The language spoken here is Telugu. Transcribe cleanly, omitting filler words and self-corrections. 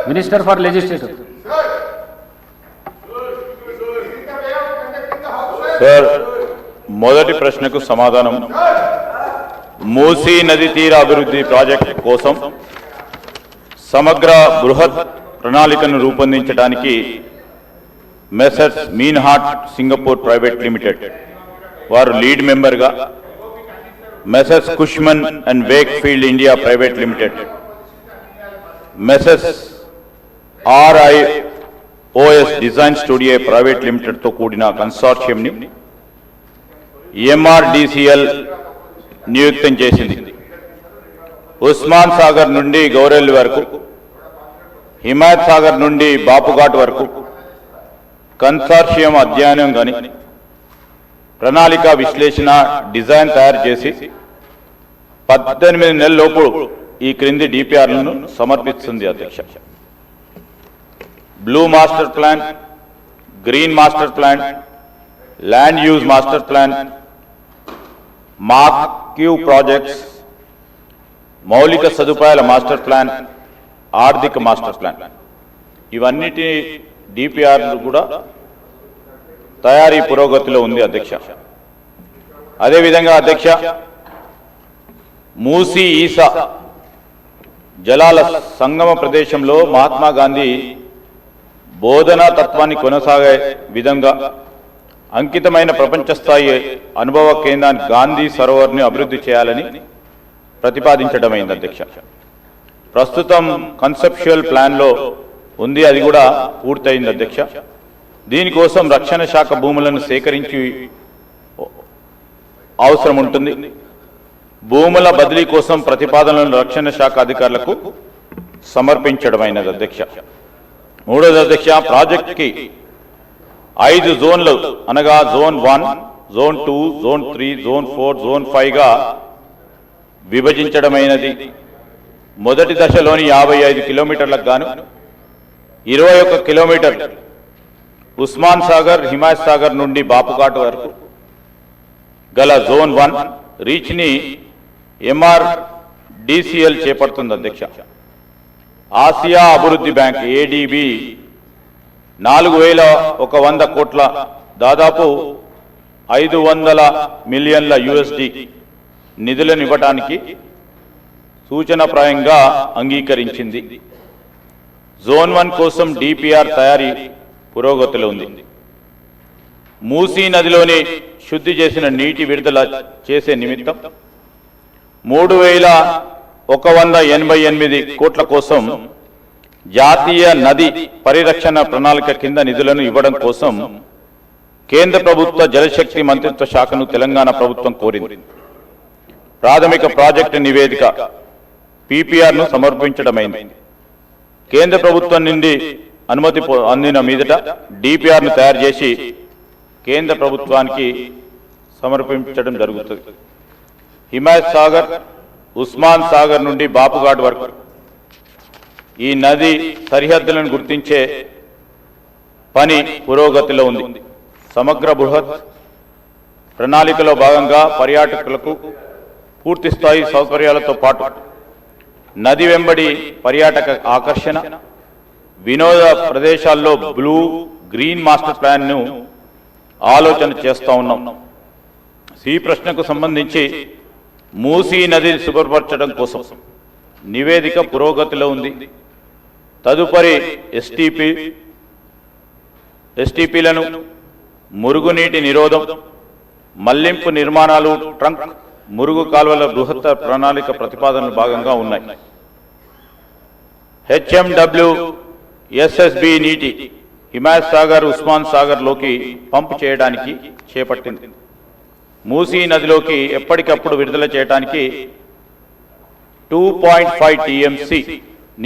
Minister for legislative. సార్, మొదటి ప్రశ్నకు సమాధానం. మూసీ నది తీర అభివృద్ధి ప్రాజెక్టు కోసం సమగ్ర బృహత్ ప్రణాళికను రూపొందించడానికి messrs Meinhardt Singapore private limited వారు లీడ్ మెంబర్గా, messrs Cushman and Wakefield India private limited, messrs RIOS design studio private లిమిటెడ్తో కూడిన కన్సార్షియంని MRDCL నియుక్తం చేసింది. ఉస్మాన్ సాగర్ నుండి గౌరెల్లి వరకు, హిమాయత్ సాగర్ నుండి బాపుఘాట్ వరకు కన్సార్షియం అధ్యయనం కానీ ప్రణాళిక విశ్లేషణ డిజైన్ తయారు చేసి 18 నెలలలోపు ఈ క్రింది DPRలను సమర్పిస్తుంది అధ్యక్ష. Blue master plan, green master plan, land use master plan, marquee projects, మౌలిక సదుపాయాల మాస్టర్ ప్లాన్, ఆర్థిక మాస్టర్ ప్లాన్, ఇవన్నిటి DPRలు కూడా తయారీ పురోగతిలో ఉంది అధ్యక్ష. అదేవిధంగా అధ్యక్ష, మూసీ ఈసా జలాల సంగమ ప్రదేశంలో మహాత్మా గాంధీ బోధనా తత్వాన్ని కొనసాగే విధంగా అంకితమైన ప్రపంచ స్థాయి అనుభవ కేంద్రాన్ని గాంధీ సరోవర్ని అభివృద్ధి చేయాలని ప్రతిపాదించడమైంది అధ్యక్ష. ప్రస్తుతం కన్సెప్చువల్ ప్లాన్లో ఉంది, అది కూడా పూర్తయింది అధ్యక్ష. దీనికోసం రక్షణ శాఖ భూములను సేకరించి అవసరం ఉంటుంది. భూముల బదిలీ కోసం ప్రతిపాదనలను రక్షణ శాఖ అధికారులకు సమర్పించడమైనది అధ్యక్ష. మూడోది అధ్యక్ష, ప్రాజెక్ట్కి 5 జోన్లు అనగా zone 1, zone 2, zone 3, zone 4, zone 5గా విభజించడమైనది. మొదటి దశలోని 55 కిలోమీటర్లకు గాను 21 కిలోమీటర్లు ఉస్మాన్ సాగర్, హిమాయత్ సాగర్ నుండి బాపుఘాట్ వరకు గల జోన్ 1 రీచ్ని MRDCL చేపడుతుంది అధ్యక్ష. ఆసియా అభివృద్ధి బ్యాంక్ ADB 4100 కోట్ల దాదాపు 500 మిలియన్ల USD నిధులను ఇవ్వడానికి సూచనప్రాయంగా అంగీకరించింది. జోన్ 1 కోసం DPR తయారీ పురోగతిలో ఉంది. మూసీ నదిలోని శుద్ధి చేసిన నీటి విడుదల చేసే నిమిత్తం 3188 కోట్ల కోసం జాతీయ నది పరిరక్షణ ప్రణాళిక కింద నిధులను ఇవ్వడం కోసం కేంద్ర ప్రభుత్వ జలశక్తి మంత్రిత్వ శాఖను తెలంగాణ ప్రభుత్వం కోరింది. ప్రాథమిక ప్రాజెక్టు నివేదిక PPRను సమర్పించడమైంది. కేంద్ర ప్రభుత్వం నుండి అనుమతి అందిన మీదట DPRను తయారు చేసి కేంద్ర ప్రభుత్వానికి సమర్పించడం జరుగుతుంది. హిమాయత్ సాగర్, ఉస్మాన్ సాగర్ నుండి బాపుఘాట్ వరకు ఈ నది సరిహద్దులను గుర్తించే పని పురోగతిలో ఉంది. సమగ్ర బృహత్ ప్రణాళికలో భాగంగా పర్యాటకులకు పూర్తి స్థాయి సౌకర్యాలతో పాటు నది వెంబడి పర్యాటక ఆకర్షణ, వినోద ప్రదేశాల్లో బ్లూ గ్రీన్ మాస్టర్ ప్లాన్ను ఆలోచన చేస్తూ ఉన్నాం. ఈ ప్రశ్నకు సంబంధించి మూసీ నదిని శుభ్రపరచడం కోసం నివేదిక పురోగతిలో ఉంది. తదుపరి STPలను, మురుగునీటి నిరోధం, మళ్లింపు నిర్మాణాలు, ట్రంక్ మురుగు కాలువల బృహత్ ప్రణాళిక ప్రతిపాదనలు భాగంగా ఉన్నాయి. HMWSSB నీటి హిమాయత్ సాగర్, ఉస్మాన్ సాగర్లోకి పంపు చేయడానికి చేపట్టింది. మూసీ నదిలోకి ఎప్పటికప్పుడు విడుదల చేయడానికి 2.5 TMC